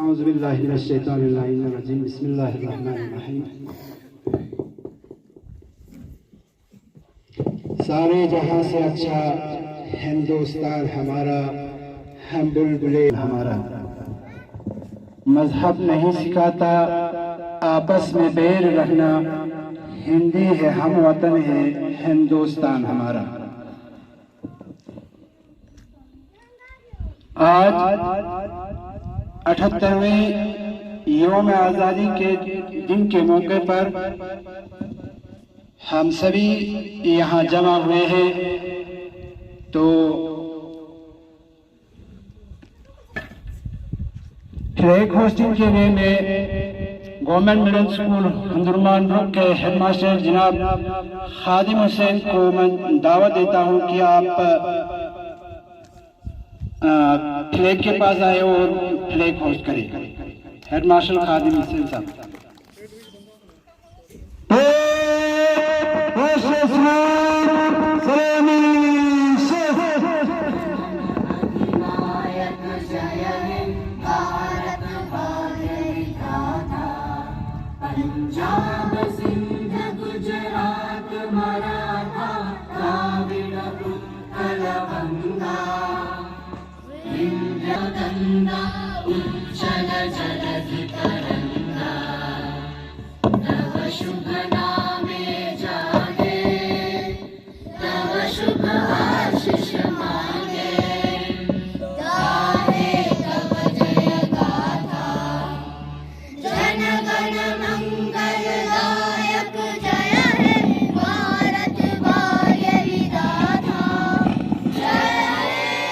औज़ुबिल्लाहिमिनश्शैतानिर्रजीम बिस्मिल्लाहिर्रहमानिर्रहीम। सारे जहां से अच्छा हिंदुस्तान हमारा, हम बुलबुले हमारा। मजहब नहीं सिखाता आपस में बैर रहना, हिंदी है हम वतन है हिंदुस्तान हमारा। आज 78वें यौम आज़ादी के दिन के मौके पर हम सभी यहाँ जमा हुए हैं। तो फ्लैग होस्टिंग के लिए मैं गवर्नमेंट मिडिल स्कूल हुंदुरमान ब्लॉक के हेडमास्टर जनाब खादिम हुसैन को मैं दावत देता हूँ कि आप फ्लैग के पास आए और फ्लैग होस्ट करें। हेडमास्टर खादिम हुसैन साहब। पंजाब सिंध गुजरात मराठा द्राविड़ उत्कल गंगा विंध्य गंगा उज्जल जलधि तरंगा तव शुभ नामे जागे तव शुभ आशीष मांगे गाहे तव जय गाथा जन गण मंगलदायक जय हे भारत भाग्य विधाता जय हे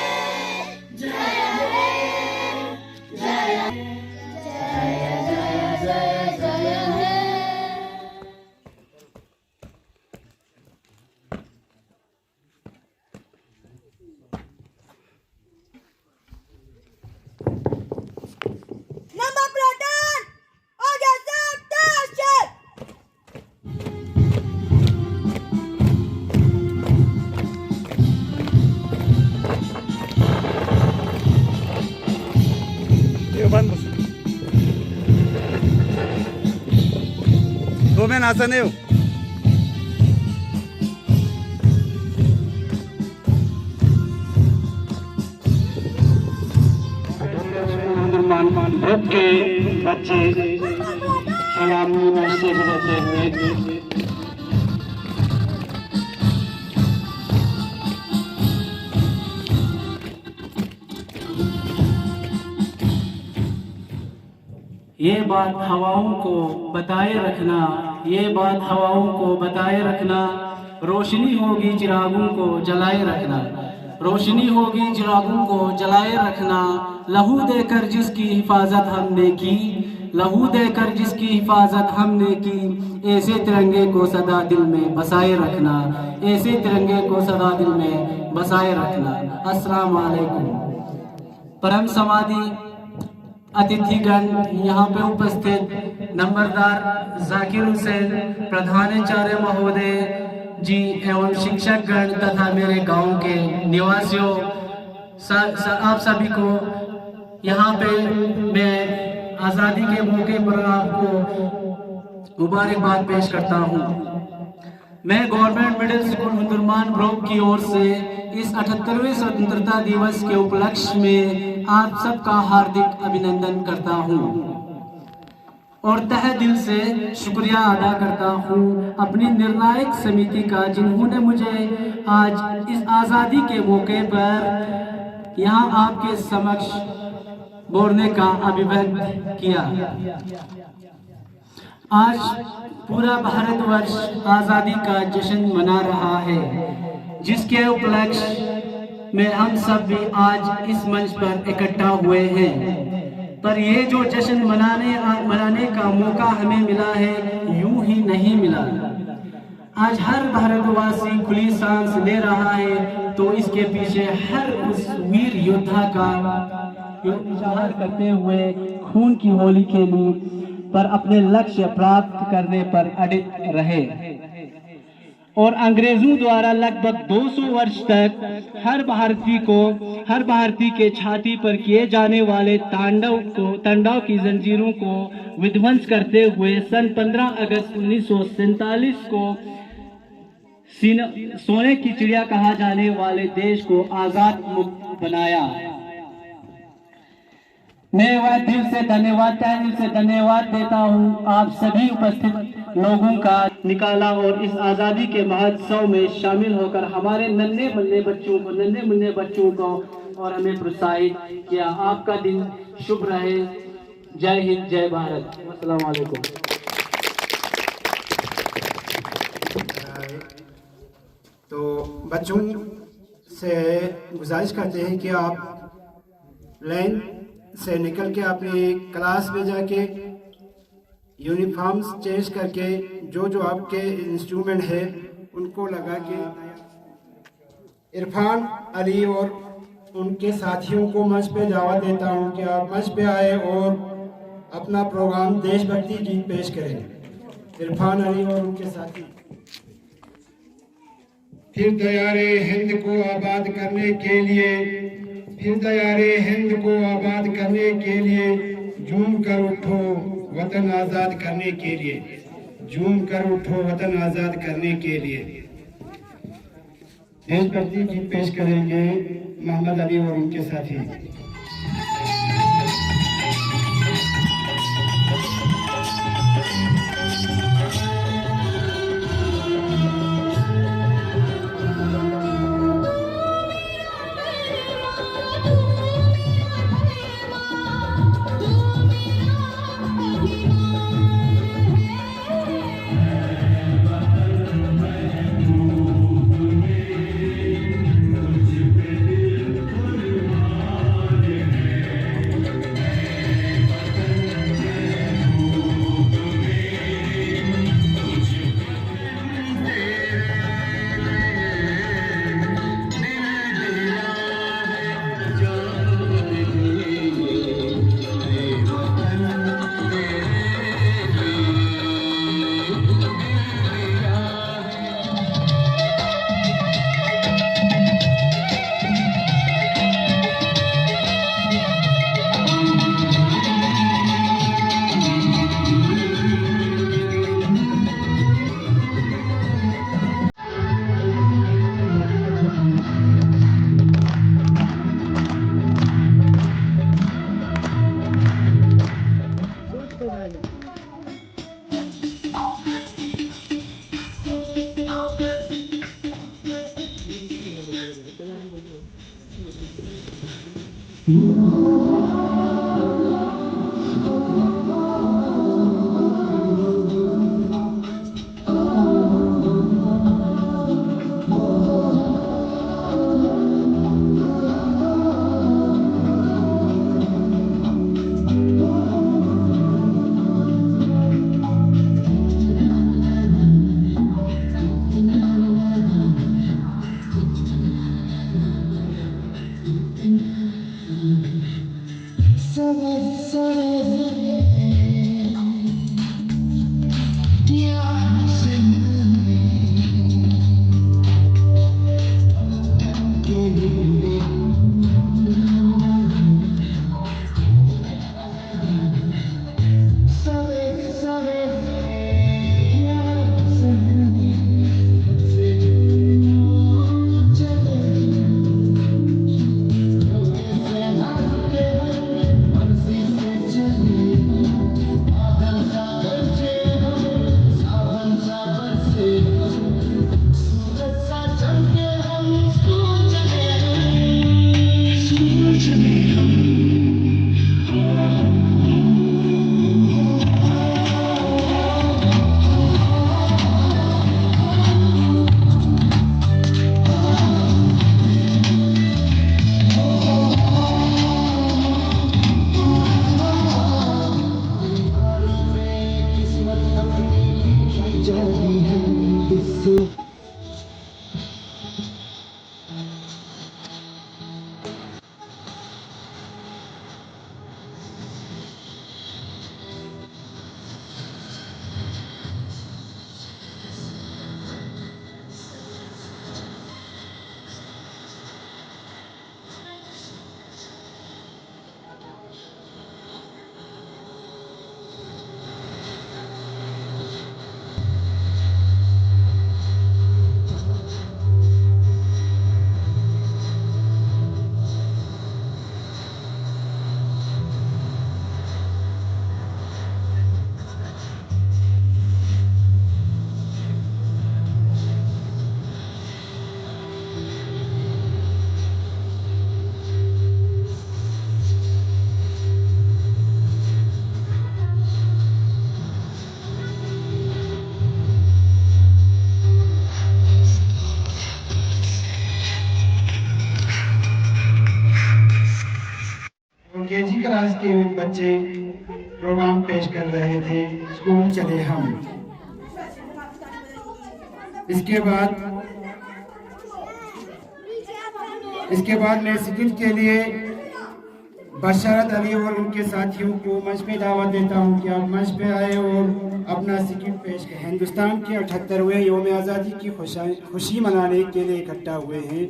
जय हे जय जय जय जय जय हे। Number Proton! August 30th! दो में नासा नहीं हो। ग्रुप के बच्चे सलामी से गुजरते हुए ये बात हवाओं को बताए रखना, ये बात हवाओं को बताए रखना, रोशनी होगी चिरागों को जलाए रखना, रोशनी होगी चिरागों को जलाए रखना। लहू देकर जिसकी हिफाजत हमने की, लहू देकर जिसकी हिफाजत हमने की, ऐसे तिरंगे को सदा दिल में बसाए रखना, ऐसे तिरंगे को सदा दिल में बसाए रखना। अस्सलाम वालेकुम। परम समाधि अतिथिगण, यहाँ पे उपस्थित नंबरदार जाकिर हुसैन, प्रधानाचार्य महोदय जी एवं शिक्षकगण तथा मेरे गांव के निवासियों, आप सभी को यहाँ पे मैं आज़ादी के मौके पर आपको मुबारकबाद पेश करता हूँ। मैं गवर्नमेंट मिडिल स्कूल हुंदुरमान ब्लॉक की ओर से इस 78वें स्वतंत्रता दिवस के उपलक्ष्य में आप सबका हार्दिक अभिनंदन करता हूँ और तहे दिल से शुक्रिया अदा करता हूँ अपनी निर्णायक समिति का, जिन्होंने मुझे आज इस आज़ादी के मौके पर यहाँ आपके समक्ष बोलने का अभिव्यक्त किया। आज पूरा भारतवर्ष आज़ादी का जश्न मना रहा है, जिसके उपलक्ष्य में हम सब भी आज इस मंच पर इकट्ठा हुए हैं। पर ये जो जश्न मनाने का मौका हमें मिला है, यूं ही नहीं मिला। आज हर भारतवासी खुली सांस ले रहा है, तो इसके पीछे हर उस वीर योद्धा का इज़हार करते हुए खून की होली खेली, पर अपने लक्ष्य प्राप्त करने पर अडिग रहे और अंग्रेजों द्वारा लगभग 200 वर्ष तक हर भारतीय के छाती पर किए जाने वाले तांडव की जंजीरों को विध्वंस करते हुए सन 15 अगस्त 1947 को सोने की चिड़िया कहा जाने वाले देश को आजाद मुक्त बनाया। मैं वह दिल से धन्यवाद देता हूँ आप सभी उपस्थित लोगों का निकाला और इस आज़ादी के महोत्सव में शामिल होकर हमारे नन्हे मुन्ने बच्चों को और हमें प्रोत्साहित किया। आपका दिन शुभ रहे। जय हिंद, जय भारत। अस्सलाम वालेकुम। तो बच्चों से गुजारिश करते हैं कि आप लाइन से निकल के अपनी क्लास में जाके यूनिफॉर्म्स चेंज करके जो आपके इंस्ट्रूमेंट है उनको लगा के इरफान अली और उनके साथियों को मंच पे दावत देता हूं कि आप मंच पे आए और अपना प्रोग्राम देशभक्ति गीत पेश करें। इरफान अली और उनके साथी। फिर दयारे हिंद को आबाद करने के लिए झूम कर उठो वतन आजाद करने के लिए देशभक्ति गीत पेश करेंगे मोहम्मद अली और उनके साथी। 6वीं क्लास के बच्चे प्रोग्राम पेश कर रहे थे, स्कूल चले हम। इसके बाद मैं सिकिट के लिए बशरत अली और उनके साथियों को मंच पे दावत देता हूँ कि आप मंच पे आए और अपना सिकिट पेश करें। हिंदुस्तान के 78वें यौम आज़ादी की खुशी मनाने के लिए इकट्ठा हुए हैं।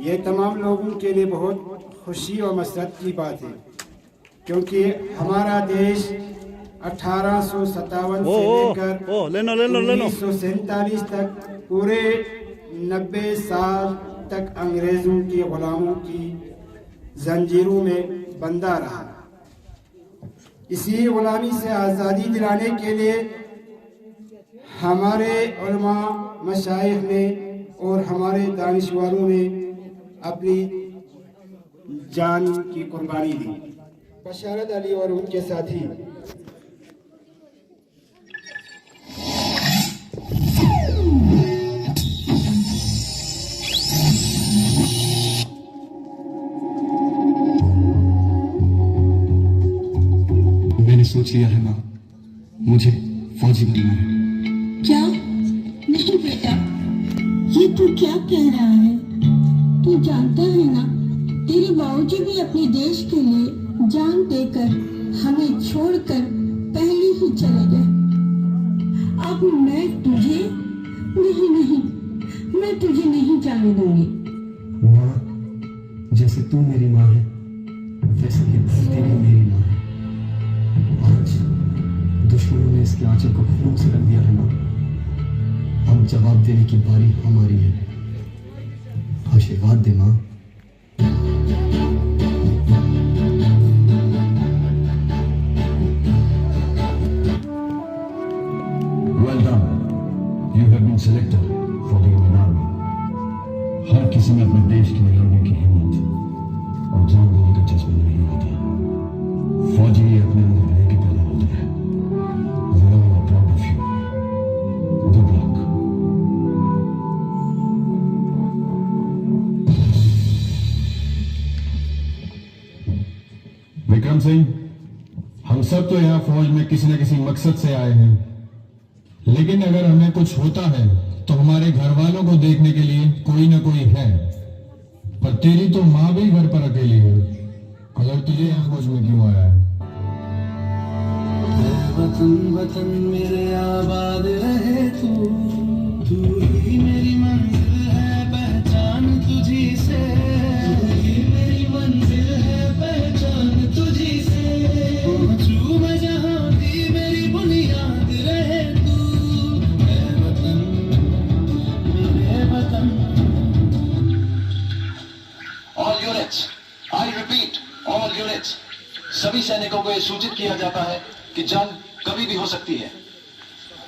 ये तमाम लोगों के लिए बहुत खुशी और मसरत की बात है, क्योंकि हमारा देश 1857 से लेकर 1947 तक पूरे 90 साल तक अंग्रेजों की गुलामों की जंजीरों में बंधा रहा। इसी गुलामी से आज़ादी दिलाने के लिए हमारे उलमा, मशाइख ने और हमारे दानिशवरों ने अपनी जान की कुर्बानी दी। बशरत अली और उनके साथी सोच लिया है माँ, मुझे फौजी बनना है। क्या? नहीं बेटा, ये तू क्या कह रहा है? तू जानता है ना, तेरे बाबूजी भी अपने देश के लिए जान देकर हमें छोड़कर पहले ही चले गए। अब मैं तुझे नहीं, मैं तुझे नहीं जाने दूंगी। माँ, जैसे तू मेरी माँ है, वैसे ही तेरी मेरी माँ है। आज दुश्मनों ने इसके आंचल को खून से रख दिया है माँ। अब जवाब देने की बारी हमारी है। आशीर्वाद दे माँ। Well done. You have been selected for the Indian Army. हर किसी में अपने देश के लिए लड़ने की हिम्मत और जान देने का जज्बा नहीं होता। फौजी अपने अंदर लेके पैदा होता है। We all are proud of you. Good luck. Vikram Singh, हम सब तो यहाँ फौज में किसी न किसी मकसद से आए हैं, लेकिन अगर हमें कुछ होता है तो हमारे घर वालों को देखने के लिए कोई ना कोई है। पर तेरी तो माँ भी घर पर अकेली है। अगर तुझे यहाँ फौज में क्यों आया है? वतन वतन मेरे आबाद रहे तू ही मेरी मंजिल है, पहचान तुझी से। तू ही मेरी मंजिल है, पहचान तुझी से। पहुंचूं मैं जहां भी मेरी बुनियाद रहे तू। मेरे वतन, मेरे वतन। All units, I repeat, all units, सभी सैनिकों को यह सूचित किया जाता है कि जंग कभी भी हो सकती है।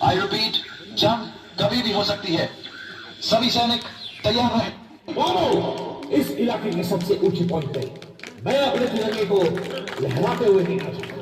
I repeat, जंग कभी भी हो सकती है। सभी सैनिक तैयार रहें। इस इलाके के सबसे ऊंचे पॉइंट पे मैं अपने तिरंगे को लहराते हुए देखना चाहता हूं।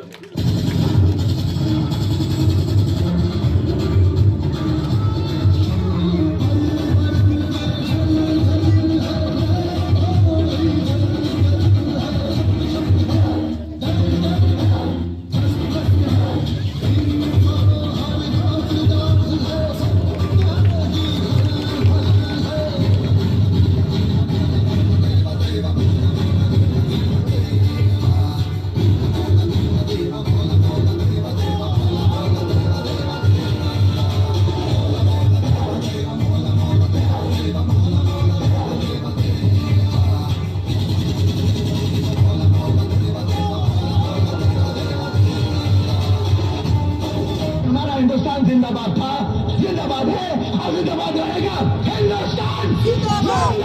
हिंदुस्तान जिंदाबाद था, जिंदाबाद है और जिंदाबाद रहेगा। हिंदुस्तान जिंदाबाद।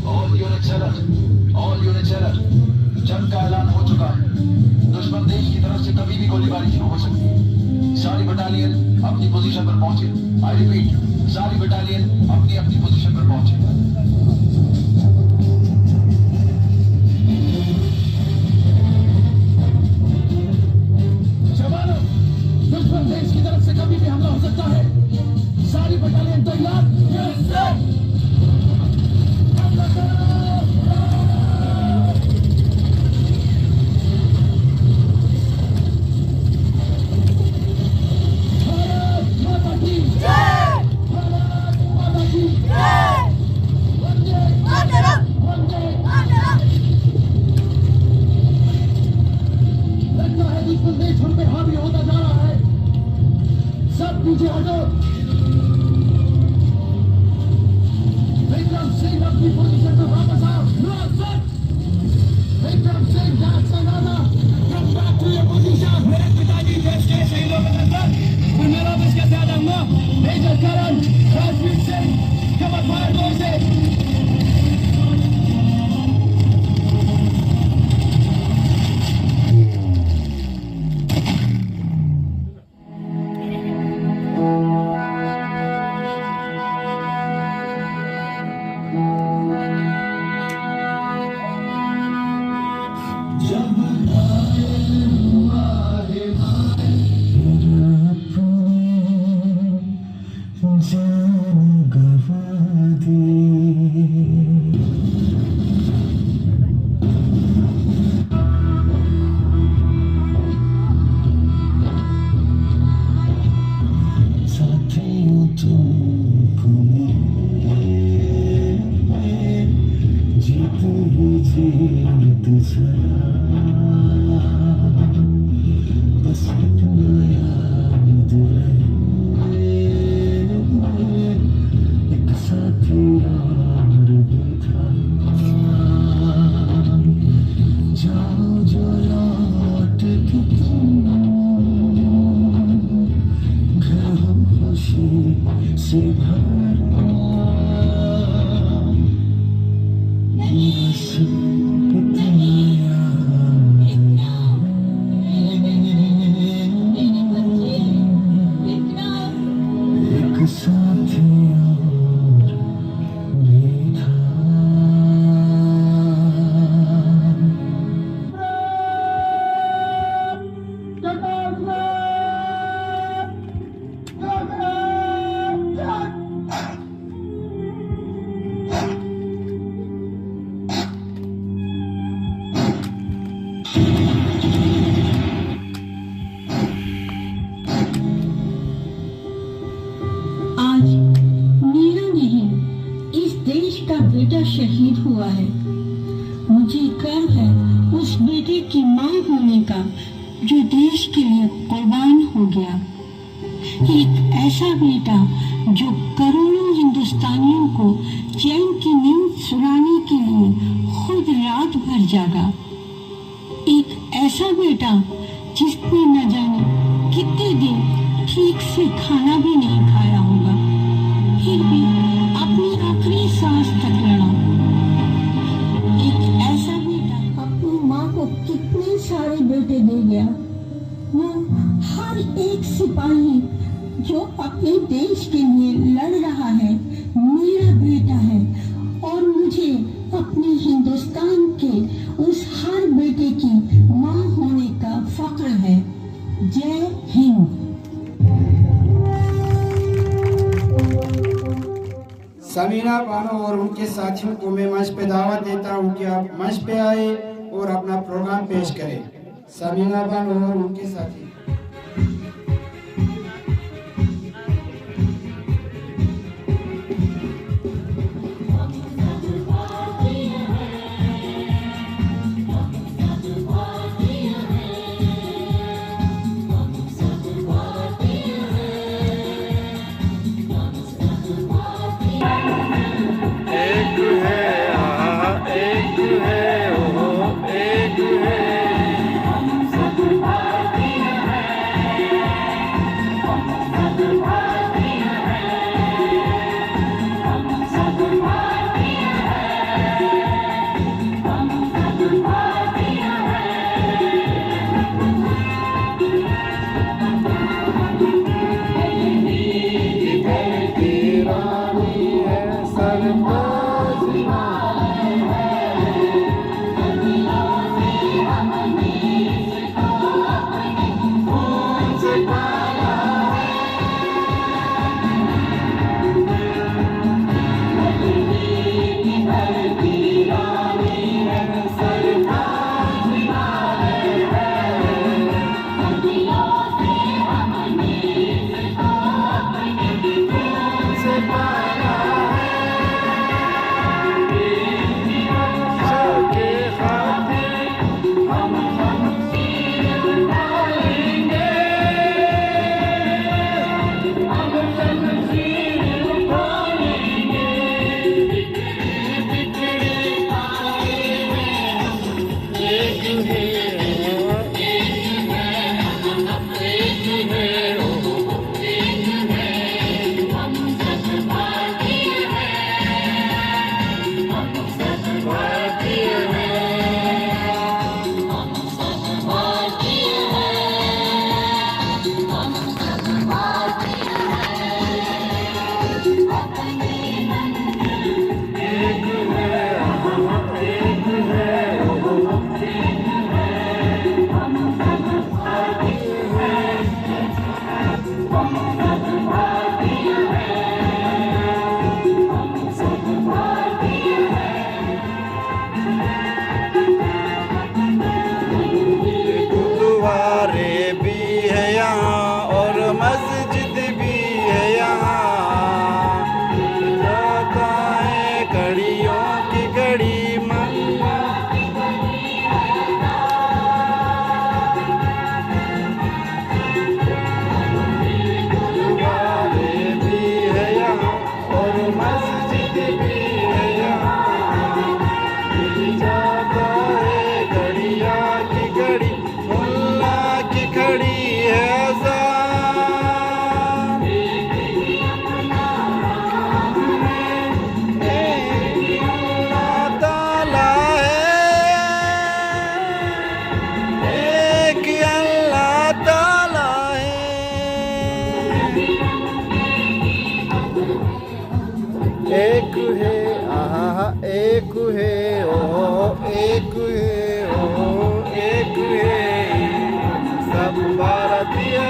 All units alert. जंग का ऐलान हो चुका है। दुश्मन देश की तरफ से कभी भी गोलीबारी शुरू हो सकती है। सारी बटालियन अपनी पोजीशन पर पहुंचे। I repeat, सारी बटालियन अपनी अपनी पोजीशन पर पहुंचे। दुश्मन देश की तरफ से कभी भी हमला हो सकता है। सारी बटालियन सब पीछे हटो। विक्रम सिंह अपनी पोजीशन पर वापस आओ। Vikram Singh that's another, come back to your position. मेरे पिताजी देश के शहीदों का नंबर और मेरा बस के साथ आऊंगा। मेजर करण राजवीर सिंह कवर फायर दो से। शहीद हुआ है। मुझे गर्व है उस बेटे की मां होने का जो देश के लिए कुर्बान हो गया। एक ऐसा बेटा जो करोड़ों हिंदुस्तानियों को चैन की नींद सुलाने के लिए खुद रात भर जागा। एक ऐसा बेटा जिसने न जाने कितने दिन ठीक से खाना भी नहीं खाया होगा, फिर भी अपनी आखिरी सांस तक लड़ा। एक ऐसा बेटा अपनी माँ को कितने सारे बेटे दे गया। वो हर एक सिपाही जो अपने देश के लिए लड़ रहा है मेरा बेटा है, और मुझे अपने हिंदुस्तान के उस हर बेटे की माँ होने का फख्र है। जय हिंद। समीना बानो और उनके साथियों को मैं मंच पे दावत देता हूं कि आप मंच पे आए और अपना प्रोग्राम पेश करें। समीना बानो और उनके साथी। एक है आहा एक है ओ एक है ओ एक है सब भारतीय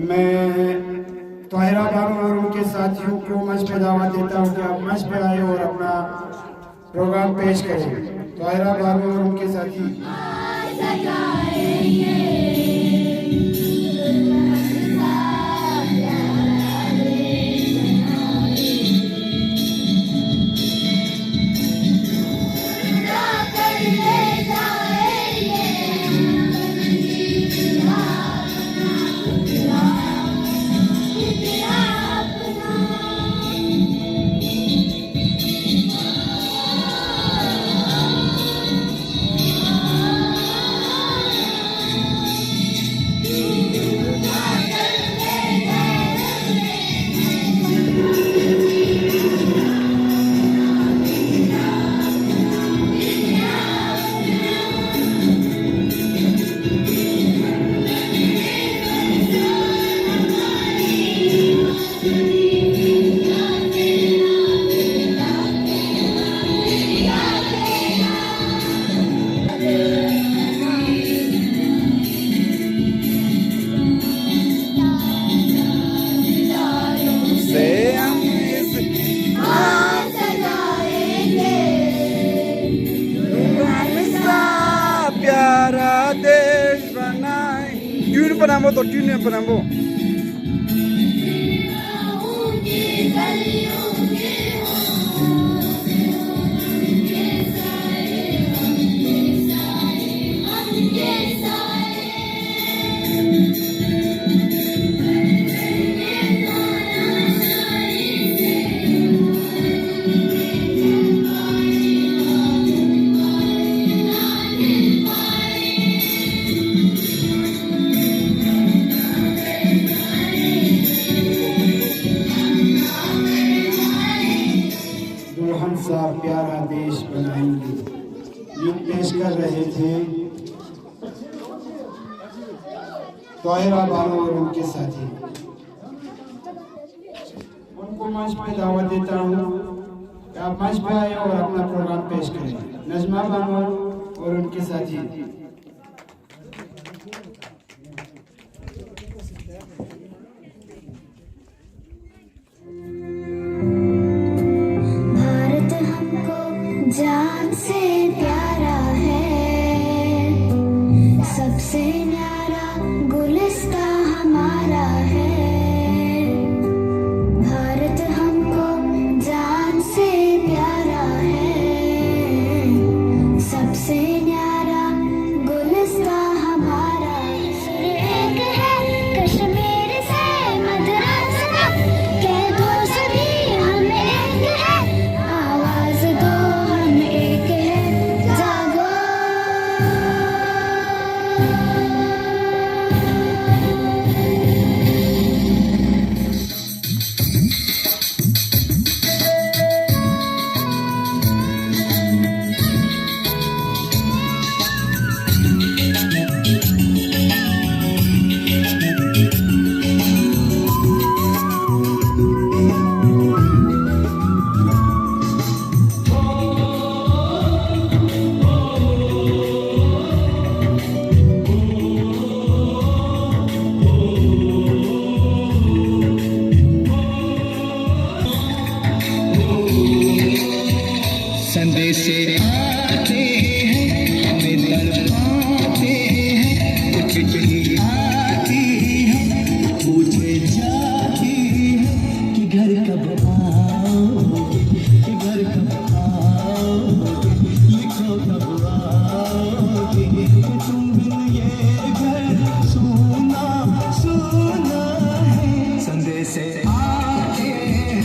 मैं तोहिरा बानो और उनके साथियों को मंच पे दावत देता हूँ कि आप मंच पे आए और अपना प्रोग्राम पेश करें। तोहिरा बानो और उनके साथी Penambo to tune penambo. सा प्यारा देश बनाएंगे, ये पेश कर रहे थे तोहिरा बानो और उनके साथी। उनको मंच पे दावत देता हूँ कि आप मंच पे आए और अपना प्रोग्राम पेश करें। नजमा बानो और उनके साथी। जान से प्यारा है, सबसे न्यारा गुलिस्ता हमारा है। भारत हमको जान से प्यारा है, सबसे न्यारा पाओगी, तुम बिन ये घर सुना सुना है। संदेश आते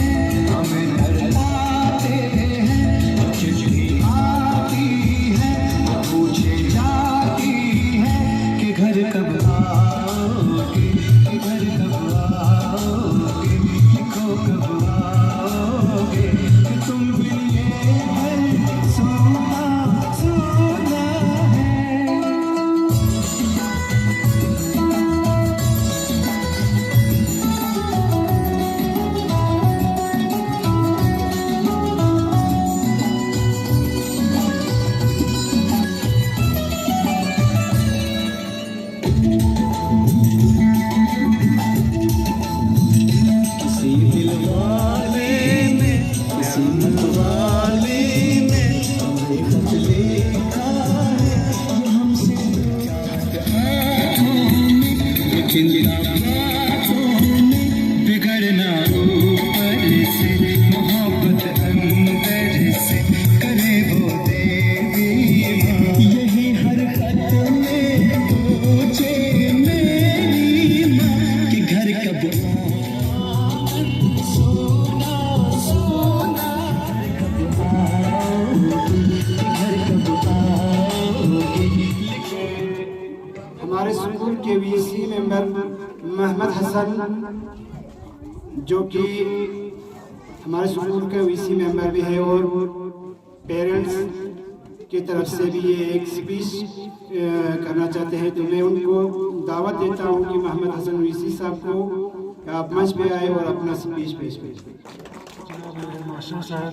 हैं हमें घर लाते हैं, चिट्ठी आती है पूछे जाती है कि घर कब आओगे, कि घर कब आओगे, लिखो कब आओगे, कि तुम बिन ये घर सुना सुना है। किसी दिल वाले ने, किसी मत वाले ने हमें खत लिखा है, ये हमसे आँखों में, ये चिंता बातों में, बिगड़ना ऊपर से, मोहब्बत अंदर से, करे वो देवी माँ। यही हर खत में पूछे मेरी माँ कि घर कब सोना सोना, घर कब आओगे, घर कब आओगे, हमारे स्कूल के वीसी मेंबर मोहम्मद हसन, जो कि हमारे स्कूल के वीसी मेंबर भी है और पेरेंट्स की तरफ से भी ये एक स्पीच करना चाहते हैं, तो मैं उनको दावत देता हूँ कि मोहम्मद हसन वीसी साहब को आप मंच पे आए और अपना स्पीच पेश करें। मास्टर साहब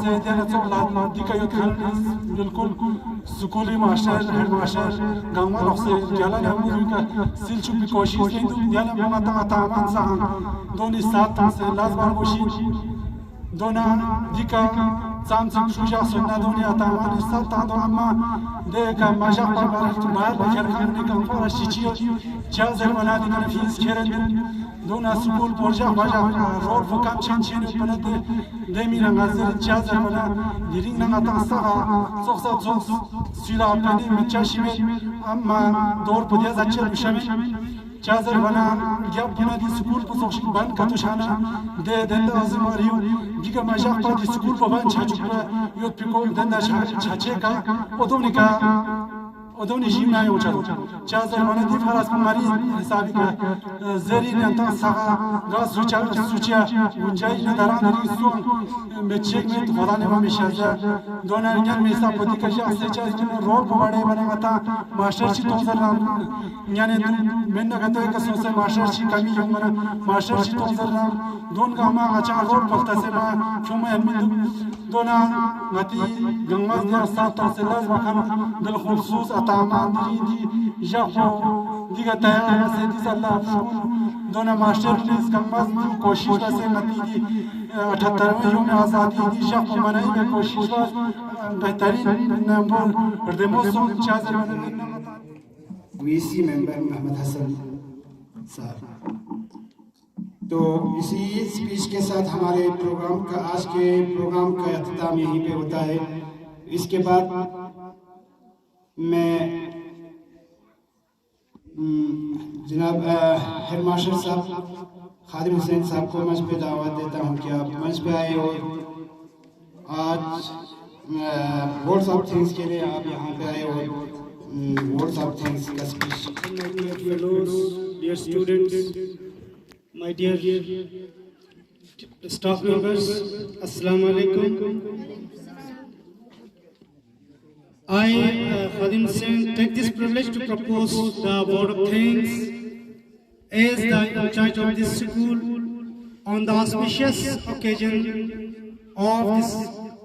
से देना तो लात दिखा यो खान बिल्कुल स्कूली मास्टर हेड मास्टर गामा लोग से जाला ना मुझे का सिल चुपी कोशिश की तो जाला माता माता मानसा दोनों साथ से लास्ट बार कोशिश दोना दिखा साम से शुजा सुनना दोनों आता मान साथ तांदो अम्मा देखा मजा पर तुम्हारे बचर करने का ऊपर शिचियो चार्जर बना देना फीस खेरन दोना स्कूल पोरजा मजा रोड वकाम चेंचेन पनते देमी रंगाजर चार्जर बना दिरिंग नंगा ता सोखसा सोख सिला अपने में चाशिमे अम्मा दौर पदिया जाचर बिशमे चार्जर बना जब बना दी स्कूल पर सोख बंद कतुशाना दे देंदा अजमारियो दिका मजा पर दी स्कूल पर बंद छाचुपा यो पिको देंदा छाचेका ओदोनिका ओदोनी जिमना यो चारो चार्जर बना दी फरास कुमारी हिसाबी का जरी ने ता सागा गास सुचिया गुंजाई ने दरान री सुन मेचेक में फराने में मिशाजा दोना इंजन में सा पति का से चार्ज ने रोड पवाड़े बना मता मास्टर ची तोजर नाम याने मैं न कहता है कि सोसे मास्टर ची कमी यो मना मास्टर ची तोजर नाम दोन का मा अच्छा रोड पक्ता से मा क्यों मैं दोना गति गंगा दिया साथ से लाज वखम दिल खुसूस अतामान दी जाफो दिगा तया से दी अल्लाह दोना मास्टर ने गंगा कोशिश से गति दी 78वें यौम आजादी दी जाफो मनाई में कोशिश बेहतरीन नंबर रेमोसो चार्जर वीसी मेंबर मोहम्मद हसन साहब। तो इसी स्पीच के साथ हमारे प्रोग्राम का आज के प्रोग्राम का अख्ताम यहीं पे होता है। इसके बाद मैं जनाब हेड मास्टर साहब खादिम हुसैन साहब को मंच पे दावत देता हूँ कि आप मंच पे आए और आज वर्ड्स ऑफ थैंक्स के लिए आप यहाँ पे आए और words of thanks का speech. My dear fellows, dear students, my dear staff members, Assalamu alaikum. I, Khadim Hussain, take this privilege to propose the word of thanks as the in charge of this school on the auspicious occasion of this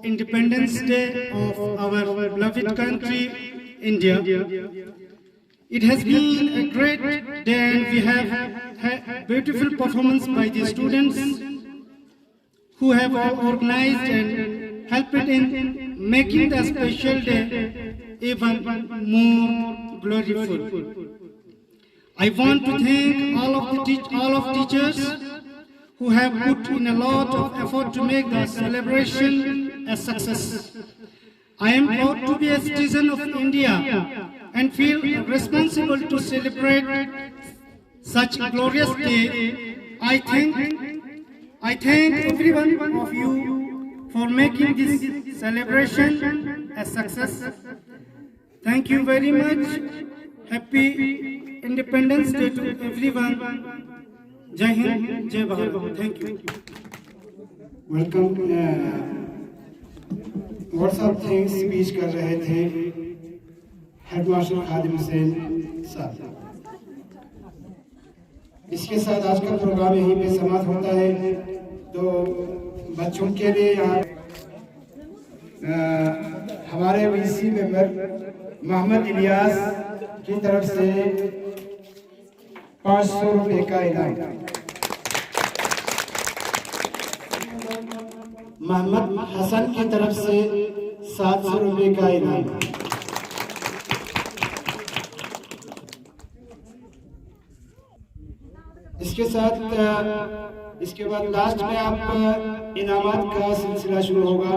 Independence Day of our beloved country, India. It has been a great day and we have had beautiful performance by the students who have all organized and helped in making the special day even more gloriful. I want to thank all of teachers who have put in a lot of effort to make the celebration a success. I am proud to be a citizen of India and feel responsible to celebrate such a glorious day. I thank every one of you for making this celebration a success. Thank you very much. Happy Independence Day to everyone. Jai Hind, Jai Bharat. Thank you. Welcome. Words of thanks speech कर रहे थे headmaster खादिम हुसैन साहब। इसके साथ आज का programme यहीं पे समाप्त होता है। तो बच्चों के लिए यहाँ हमारे वीसी मेंबर मोहम्मद इलियास की तरफ से 500 रुपए का इनाम, मोहम्मद हसन की तरफ से 700 रुपए का इनाम। इसके साथ इसके बाद लास्ट में आप इनामात का सिलसिला शुरू होगा।